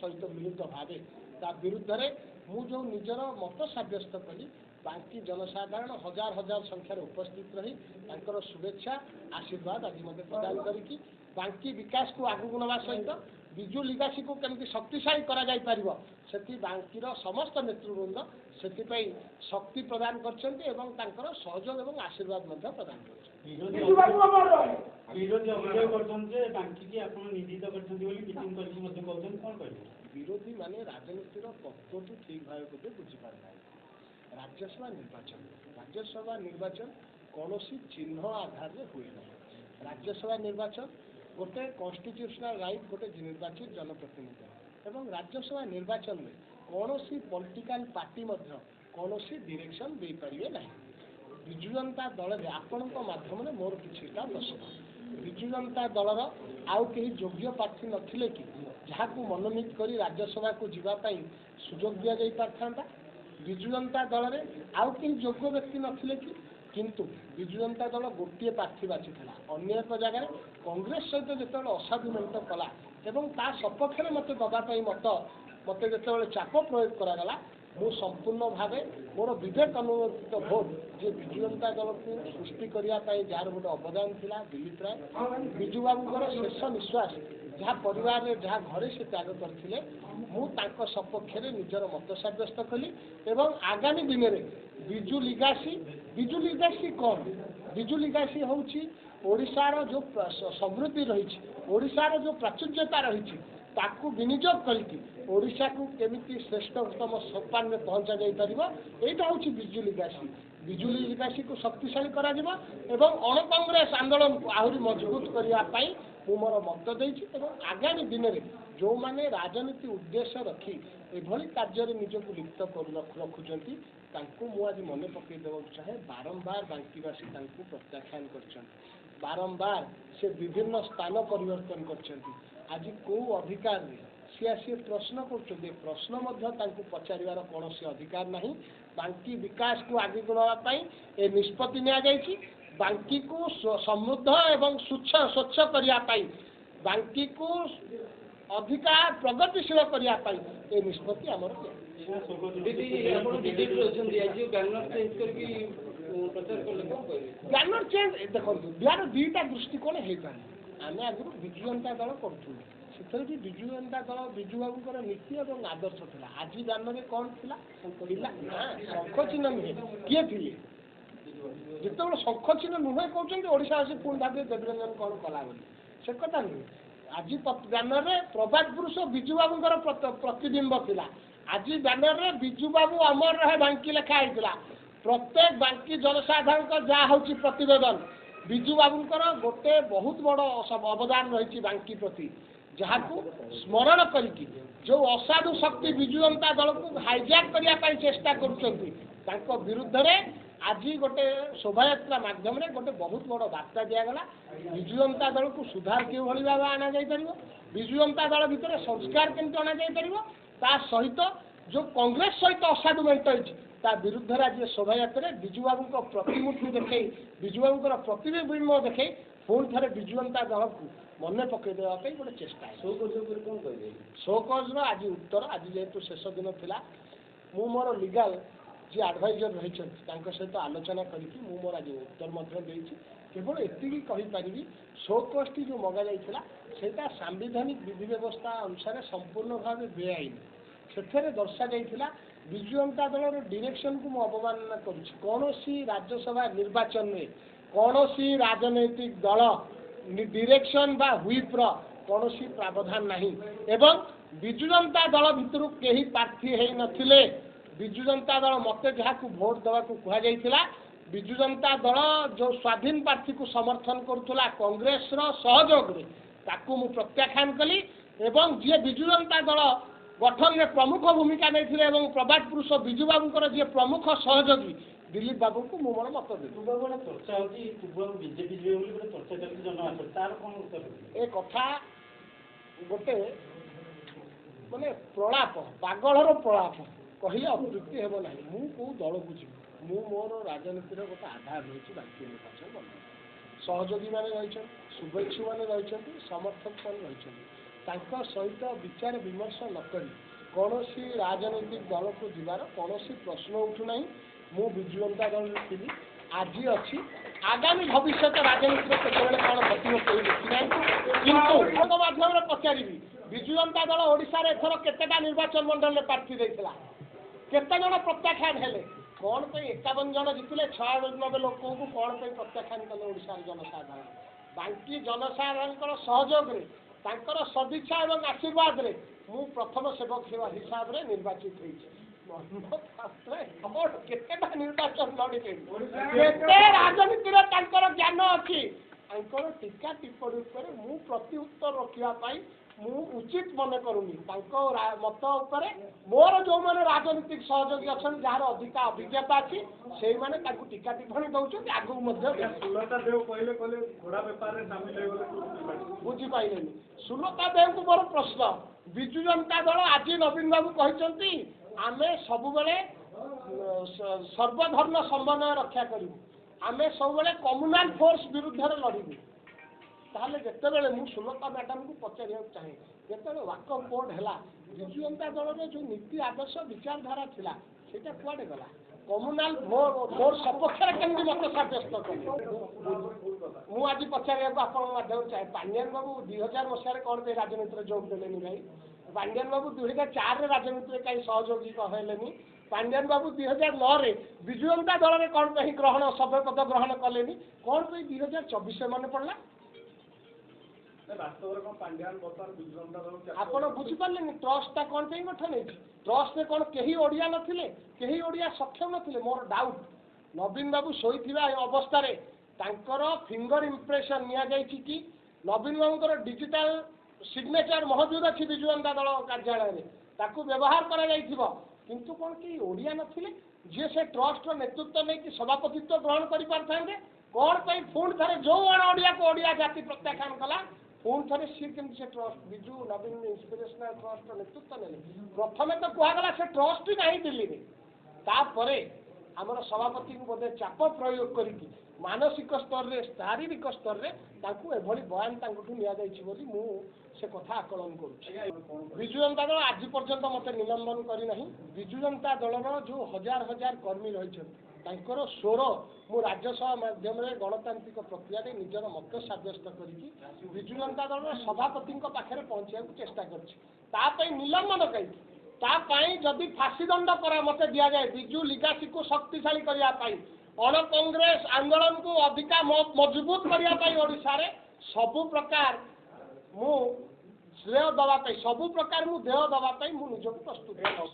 सहित विरुद्ध भाव ता विरुद्ध में मु जो निजर मत सब्यस्त कली बाकी जनसाधारण हजार हजार संख्यार उपस्थित रही शुभेच्छा आशीर्वाद आज मत प्रदान करके बाकी विकास को आगू नवा सहित विजु लिगासी को केमती शक्तिशाली करा जाई परिबो सेति बांकीर समस्त नेतृवृंद से शक्ति प्रदान करछन्ते एवं तांकर सहयोग एवं आशीर्वाद मध्य प्रदान करछन्ते। विरोधी माने राजनीतिर तत्व ठीक भाव को बुझी पार राज्यसभा निर्वाचन कौन चिन्ह आधार में हुए ना राज्यसभा निर्वाचन गोटे कन्स्टिट्यूशनल राइट गोटे निर्वाचित जनप्रतिनिधि एवं राज्यसभा निर्वाचन में कौन पॉलिटिकल पार्टी कौन डायरेक्शन दे पारे ना विजु जनता दल में आपण माध्यम मोर किछिटा प्रश्न विजु जनता दलर आउ कहीं योग्य प्रार्थी नथिले कि जहाँ को मनोनीत कर राज्यसभा को जीवाई सुजोग दि जाई पारथांता विजु जनता दल में आउ कहीं योग्य व्यक्ति नथिले कि किंतु विजु जनता दल गोटे प्रार्थी बाछिला अन्य एक जगह कांग्रेस सहित जो असाधु मेट कला एवं ता सपक्ष में मत दवाई मत जो चाप प्रयोग करागला मु संपूर्ण भाव मोर विवेक अनुमोदित भोट जे विजु जनता दल को सृष्टि करने जार गोटे अवदान थिला दिलीप राय विजु बाबूर शेष निश्वास जहाँ परिवार में जहाँ घरे से त्याग करते मुझे सपक्ष में निजर मत सब्यस्त कली एवं आगामी दिन में विजु लिगासी कौन विजु लिगासी हूँ ओडिशार जो समृद्धि रही ओडिशार जो प्राचुर्यता रही ताकू विनियोग करके ओडिशा को केमिति श्रेष्ठतम सोपान में पहुंचा जाई परिबो एटा होची विजु लिगासी को शक्तिशाली करा जिवो एवं अण कांग्रेस आंदोलन को आहुरी मजबूत करिया पई मु मोर मत देछि एवं आगामी दिन में जो माने राजनीति उद्देश्य रखी एभली कार्य निजक लिप्त रखुचंती तांको मु आज मन पकई देबाक चाहे बारंबार बांकीवासी तांको प्रत्याख्यान करछंती बारंबार से विभिन्न स्थान परिवर्तन करछंती आज को अधिकार रे सी प्रश्न कर प्रश्न पचार कौन अधिकार ना बांकी विकास को आगे बढ़ाई निष्पत्ति नि बांकी को समृद्ध एवं स्वच्छ करने बांकी को अधिकार प्रगतिशील करने निष्पत्ति आम बैनर चेंज देखो यार दुईटा दृष्टिकोण हो पारे आम आगु विजु जनता दल करूँ से भी विजु जनता दल विजु बाबूर नीति और आदर्श था आज बैनर कौन था शंख चिन्ह नुहे किए थे जिते शंख चिन्ह नुहे कहते ओडावासी पुणी भाव देवरंजन कौन कला से कथा नुहे आज बैनर में प्रभात पुरुष विजु बाबूर प्रतिबिंब था आज बैनर में विजु बाबू अमर रहे बांकी लेखाई प्रत्येक बांकी जनसाधारण जहाँ हूँ प्रतिवेदन विजु बाबूर गोटे बहुत बड़ अवदान रही बांकी प्रति जहाँ को स्मरण करके जो असाधु शक्ति विजु जनता दल को हाईजैक करने चेष्टा कर विरुद्ध में आज गोटे शोभा माध्यम गोटे बहुत बड़ बार्ता दिगला विजु जनता दल को सुधार क्यों भाव आना जापर विजु जनता दल भितर संस्कार केमती अना जापर सहित जो कांग्रेस सहित असाधु मेट ता विरुद्ध आज शोभा विजु बाबू प्रतिमूर्ति देखे विजु बाबूर प्रतिबिंब देखे पुणी थे विजु जनता दल को मन पकईदेवाई गोटे चेष्टा शोकज आज उत्तर आज जेहेतु शेष दिन था मु मोर लीगल जी एडवाइजर रही सहित आलोचना करी मोर आज उत्तर केवल एति कहीपरि शोकष्टी जो मगा जाता सांविधानिक विधि व्यवस्था अनुसार संपूर्ण भाव बेआईन से दर्शा जाता विजु जनता दल डायरेक्शन को मुझे अवमानना कौन राज्यसभा निर्वाचन में कौन राजनैतिक दल डायरेक्शन बा व्हिप्र कौन प्रावधान नहीं एवं विजु जनता दल भितर कहीं प्रार्थी हो नथिले विजु जनता दल मत जहाँ को भोट देवा कहुला विजु जनता दल जो स्वाधीन प्रार्थी को समर्थन करुला कांग्रेस सहयोग में प्रत्याख्यान कली एवं जी विजु जनता दल गठन में प्रमुख भूमिका नहीं प्रभात पुरुष विजु बाबूर जी प्रमुख सहयोगी दिलीप बाबू को मु मोर मत दे ए कथा गोटे माने प्रलाप पागलर प्रलाप कहले अतृप्ति हेब ना मु दल को जी मोर राजनीतिर गोटे आधार रही बाकी निर्वाचन सहयोगी मैंने रही शुभेच्छु मैंने रही समर्थक मैंने रही सहित विचार विमर्श नक कौन राजनैतिक दल को जीवार कौन प्रश्न उठूना मु विजु जनता दल थी आज अच्छी आगामी भविष्य राजनीति केतवे कौन घटना कोई देखी किंतु माध्यम पचारि विजु जनता दल ओडिशा एथर केतेटा निर्वाचन मंडल में प्रार्थी देता केते जन प्रत्याख्यान हेले कौन पे 51 जन जितले 96 लोक को कौन पे प्रत्याख्यान कले ओडिशा जनसाधारण बाकी जनसाधारण सहयोग रे तांकर सदिच्छा एवं आशीर्वाद रे मु प्रथम सेवक हिसाब रे निर्वाचित केतेटा निर्वाचन लड़े राजनीति ज्ञान अच्छी टीका टिप्पणी पर मु प्रति उत्तर रखा मु उचित मन करूनी मत उपर मोर जो मैंने राजनीतिक सहयोगी अच्छा जार अधिक अभिज्ञता अच्छी से मैंने टीका टिप्पणी दौरान आगू बुझीपारे सुलता देव को मोर प्रश्न विजु जनता दल आज नवीन बाबू कहते आमे सबुबले सर्वधर्म समन्वय रक्षा करूँ आमे सबुबले कम्युनाल फोर्स विरुद्ध लड़ू ताहले जितेबाला मु सुलता मैडम को पचार चाहे जिते वाकअप बोर्ड है विजु जनता दल जो नीति आदर्श विचारधारा थिला सेटा कुआडे गला कम्युनाल भोट सपक्ष केमती मत सब्यस्त करें मु आज पचार माध्यम चाहे पांड्यान बाबू 2000 मसीह कौन पे राजनीति जोग देलेनी भाई पांड्यान बाबू 2004 राजनीति कहीं सहयोगी कहलेनी पांड्यान बाबू 2009 रे विजु जनता दल में कौन पे ग्रहण सभ्य पद ग्रहण कलेनी कौन पे 2024 मन पड़ला आपण बुझीपारे ट्रस्ट कौन पे गठन ट्रस्ट में कौन कहीं ओडिया नथिले कहीं ओडिया सक्षम नथिले मोर डाउट नवीन बाबू शोईथिबा अवस्था रे तांकर फिंगर इंप्रेशन निया जायछि कि नवीन बाबूर डिजिटल सिग्नेचर मौजूद अच्छी विजु जनता दल कार्यालय में ताकू व्यवहार करा जायथिबो किंतु कौन कहीं ओडिया नथिले जे से ट्रस्ट नेतृत्व नहीं सभापतित्व ग्रहण कर पारथांते कौन पे पुणी थे जो अण ओडिया को ओडिया जाति प्रत्याख्यान कला पुणी थे सी केमती से ट्रस्ट विजु नवीन इंस्पिरेशनल ट्रस्ट नेतृत्व ने प्रथम तो कहगला से ट्रस्ट ही नहीं दिल्ली में तापरे आमर सभापति को बोधे चाप प्रयोग करके मानसिक स्तर रे शारीरिक स्तर रे तांकू एभली बयान तांकठू निया जायछि बोली मु से कथा आकलन करूछि विजु जनता दल आज पर्यंत मते निलंबन करी नहीं विजु जनता दलर जो हजार हजार कर्मी रही तांकर स्वर मु राज्यसभा माध्यम गणतांत्रिक प्रक्रिया रे निजर मत सब्यस्त करी विजु जनता दल सभापति पाखे पहुंचा चेष्टा कर निलंबन कहीं जदि फांसी दंड करा मत दि जाए विजु लिगासी को शक्तिशाली करने अण कांग्रेस आंदोलन को अधिका मजबूत करने ओडिशा रे सबु प्रकार मु श्रेय दवाई सबु प्रकार मु देह दवाई मु निजक प्रस्तुत।